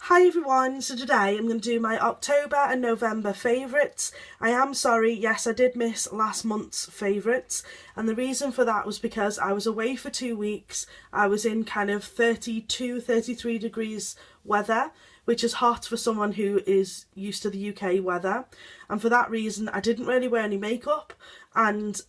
Hi everyone, so today I'm going to do my October and November favourites. I am sorry, yes I did miss last month's favourites, and the reason for that was because I was away for 2 weeks. I was in kind of 32-33 degrees weather, which is hot for someone who is used to the UK weather, and for that reason I didn't really wear any makeup. And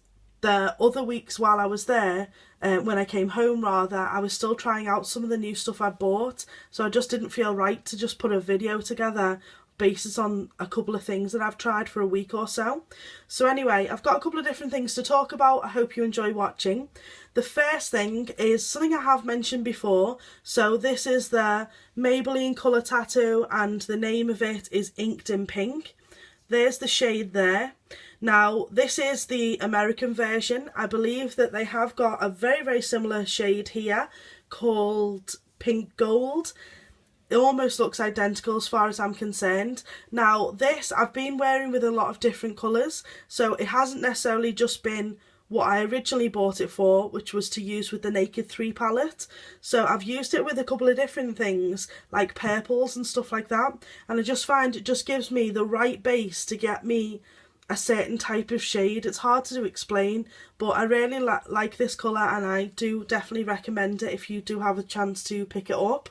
the other weeks while I was there, when I came home rather, I was still trying out some of the new stuff I bought, so I just didn't feel right to just put a video together based on a couple of things that I've tried for a week or so. So anyway, I've got a couple of different things to talk about. I hope you enjoy watching. The first thing is something I have mentioned before. So this is the Maybelline colour tattoo, and the name of it is Inked in Pink. There's the shade there. Now this is the American version. I believe that they have got a very similar shade here called Pink Gold. It almost looks identical as far as I'm concerned. Now this I've been wearing with a lot of different colours, so it hasn't necessarily just been what I originally bought it for, which was to use with the Naked 3 palette. So I've used it with a couple of different things like purples and stuff like that, and I just find it just gives me the right base to get me a certain type of shade. It's hard to explain, but I really like this colour, and I do definitely recommend it if you do have a chance to pick it up.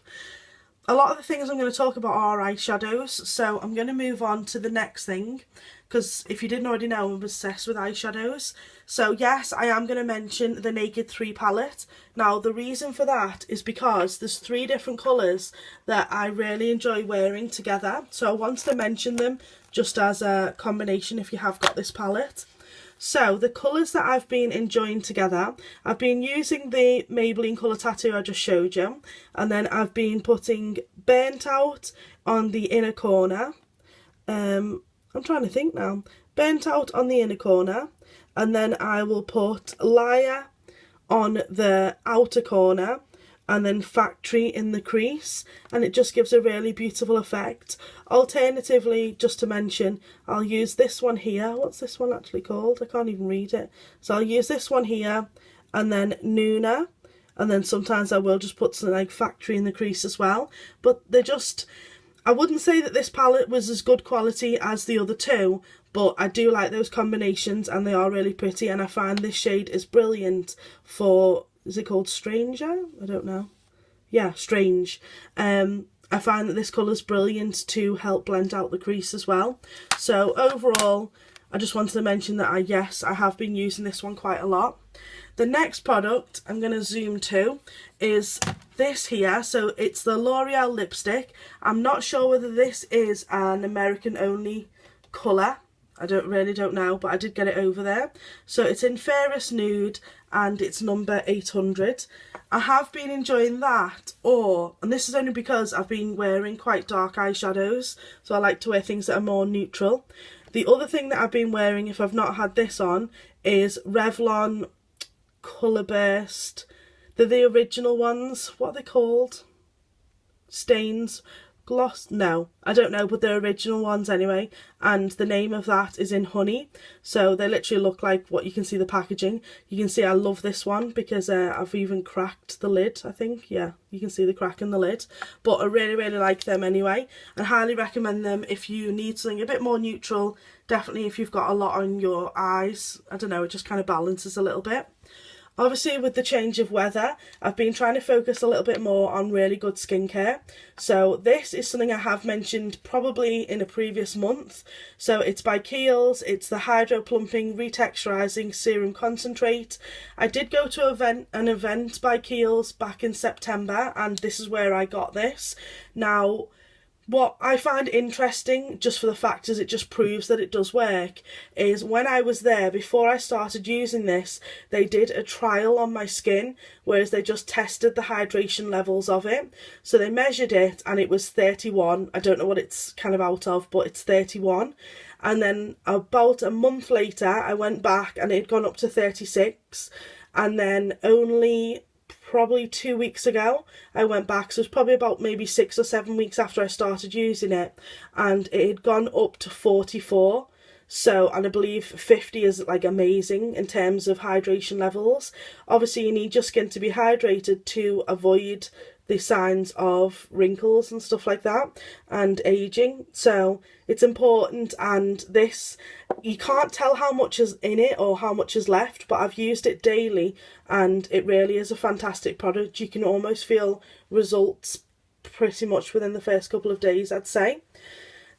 A lot of the things I'm going to talk about are eyeshadows, so I'm going to move on to the next thing, because if you didn't already know, I'm obsessed with eyeshadows. So yes, I am going to mention the Naked 3 palette. Now the reason for that is because there's 3 different colours that I really enjoy wearing together, so I wanted to mention them just as a combination if you have got this palette. So the colours that I've been enjoying together, I've been using the Maybelline colour tattoo I just showed you, and then I've been putting Burnt Out on the inner corner. I'm trying to think now. Burnt Out on the inner corner, and then I will put Liar on the outer corner, and then Factory in the crease, and it just gives a really beautiful effect. Alternatively, just to mention, I'll use this one here. What's this one actually called? I can't even read it. So I'll use this one here, and then Nuna, and then sometimes I will just put something like Factory in the crease as well. But they're just, I wouldn't say that this palette was as good quality as the other two, but I do like those combinations and they are really pretty, and I find this shade is brilliant for, is it called Stranger? I don't know. Yeah, Strange. I find that this colour's brilliant to help blend out the crease as well. So overall, I just wanted to mention that yes, I have been using this one quite a lot. The next product I'm going to zoom to is this here. So it's the L'Oreal lipstick. I'm not sure whether this is an American only colour. I really don't know, but I did get it over there. So it's in Fairest Nude and it's number 800. I have been enjoying that, and this is only because I've been wearing quite dark eyeshadows, so I like to wear things that are more neutral. The other thing that I've been wearing, if I've not had this on, is Revlon Colour Burst. They're the original ones. What are they called? Stains? Gloss? No, I don't know, but they're original ones anyway, and the name of that is in Honey. So they literally look like what you can see the packaging. You can see I love this one because I've even cracked the lid, I think. Yeah, you can see the crack in the lid, but I really like them anyway, and highly recommend them if you need something a bit more neutral. Definitely if you've got a lot on your eyes, I don't know, it just kind of balances a little bit. Obviously with the change of weather, I've been trying to focus a little bit more on really good skincare. So this is something I have mentioned probably in a previous month. So it's by Kiehl's, it's the Hydro Plumping Retexturizing Serum Concentrate. I did go to an event by Kiehl's back in September, and this is where I got this. Now, what I find interesting, just for the fact is it just proves that it does work, is when I was there, before I started using this, they did a trial on my skin, whereas they just tested the hydration levels of it. So they measured it and it was 31. I don't know what it's kind of out of, but it's 31. And then about a month later, I went back and it had gone up to 36. And then only probably 2 weeks ago I went back, so it's probably about maybe 6 or 7 weeks after I started using it, and it had gone up to 44. So, and I believe 50 is like amazing in terms of hydration levels. Obviously you need your skin to be hydrated to avoid the signs of wrinkles and stuff like that and aging. So it's important, and this, you can't tell how much is in it or how much is left, but I've used it daily and it really is a fantastic product. You can almost feel results pretty much within the first couple of days, I'd say.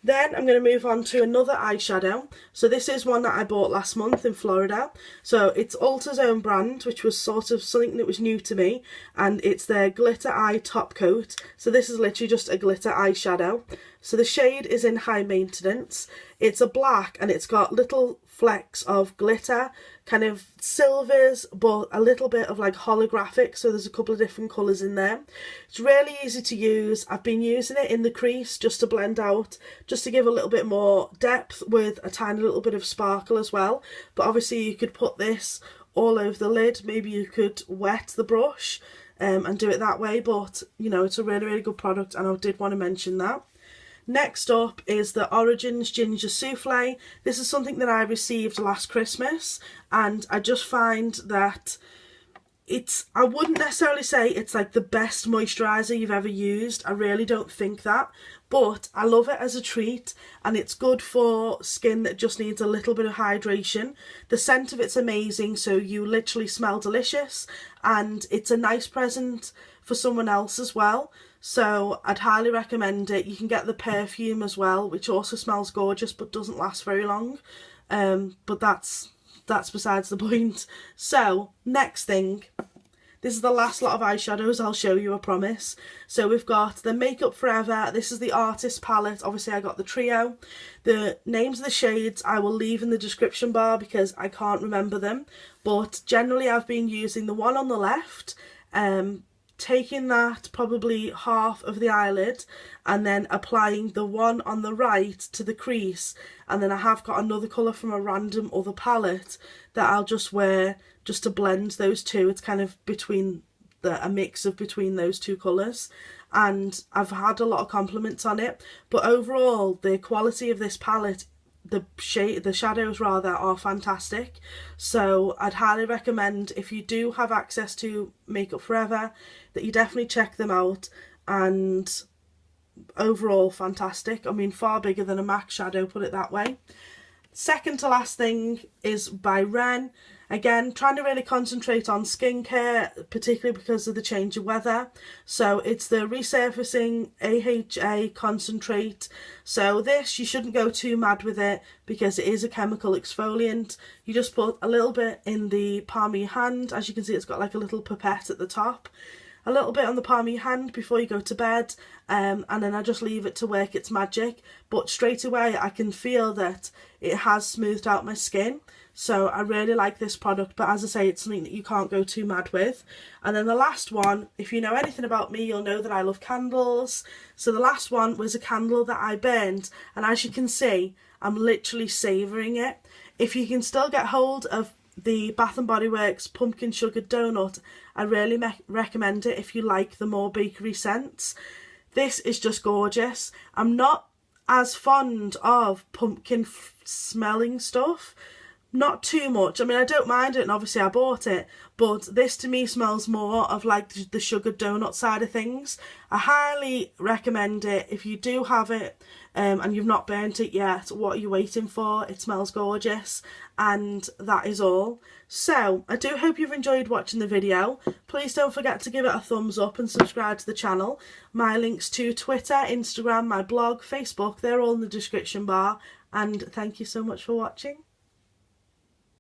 Then I'm going to move on to another eyeshadow. So this is one that I bought last month in Florida. So it's Ulta's own brand, which was sort of something that was new to me, and it's their Glitter Eye Top Coat. So this is literally just a glitter eyeshadow. So the shade is in High Maintenance. It's a black and it's got little flecks of glitter, kind of silvers, but a little bit of like holographic, so there's a couple of different colours in there. It's really easy to use. I've been using it in the crease just to blend out, just to give a little bit more depth with a tiny little bit of sparkle as well. But obviously you could put this all over the lid, maybe you could wet the brush and do it that way, but you know, it's a really, really good product and I did want to mention that. Next up is the Origins Ginger Souffle. This is something that I received last Christmas, and I just find that I wouldn't necessarily say it's like the best moisturiser you've ever used. I really don't think that, but I love it as a treat, and it's good for skin that just needs a little bit of hydration. The scent of it's amazing, so you literally smell delicious, and it's a nice present for someone else as well. So I'd highly recommend it. You can get the perfume as well, which also smells gorgeous but doesn't last very long. But that's besides the point. So next thing, this is the last lot of eyeshadows I'll show you, I promise. So we've got the Makeup Forever. This is the Artist palette. Obviously I got the trio. The names of the shades I will leave in the description bar because I can't remember them. But generally I've been using the one on the left, taking that probably half of the eyelid and then applying the one on the right to the crease, and then I have got another colour from a random other palette that I'll just wear just to blend those two. It's kind of between a mix of between those two colours, and I've had a lot of compliments on it. But overall the quality of this palette, the shadows rather, are fantastic. So I'd highly recommend, if you do have access to Makeup Forever, that you definitely check them out. And overall fantastic. I mean, far bigger than a MAC shadow, put it that way. Second to last thing is by Ren. Again, trying to really concentrate on skincare, particularly because of the change of weather. So it's the Resurfacing AHA Concentrate. So this, you shouldn't go too mad with it because it is a chemical exfoliant. You just put a little bit in the palm of your hand. As you can see, it's got like a little pipette at the top. A little bit on the palm of your hand before you go to bed, and then I just leave it to work its magic. But straight away I can feel that it has smoothed out my skin. So I really like this product, but as I say, it's something that you can't go too mad with. And then the last one, if you know anything about me, you'll know that I love candles. So the last one was a candle that I burned, and as you can see, I'm literally savouring it. If you can still get hold of the Bath & Body Works Pumpkin Sugar Donut, I really recommend it if you like the more bakery scents. This is just gorgeous. I'm not as fond of pumpkin smelling stuff. Not too much. I mean, I don't mind it, and obviously I bought it, but this to me smells more of like the sugar donut side of things. I highly recommend it if you do have it and you've not burnt it yet. What are you waiting for? It smells gorgeous, and that is all. So I do hope you've enjoyed watching the video. Please don't forget to give it a thumbs up and subscribe to the channel. My links to Twitter, Instagram, my blog, Facebook, they're all in the description bar, and thank you so much for watching.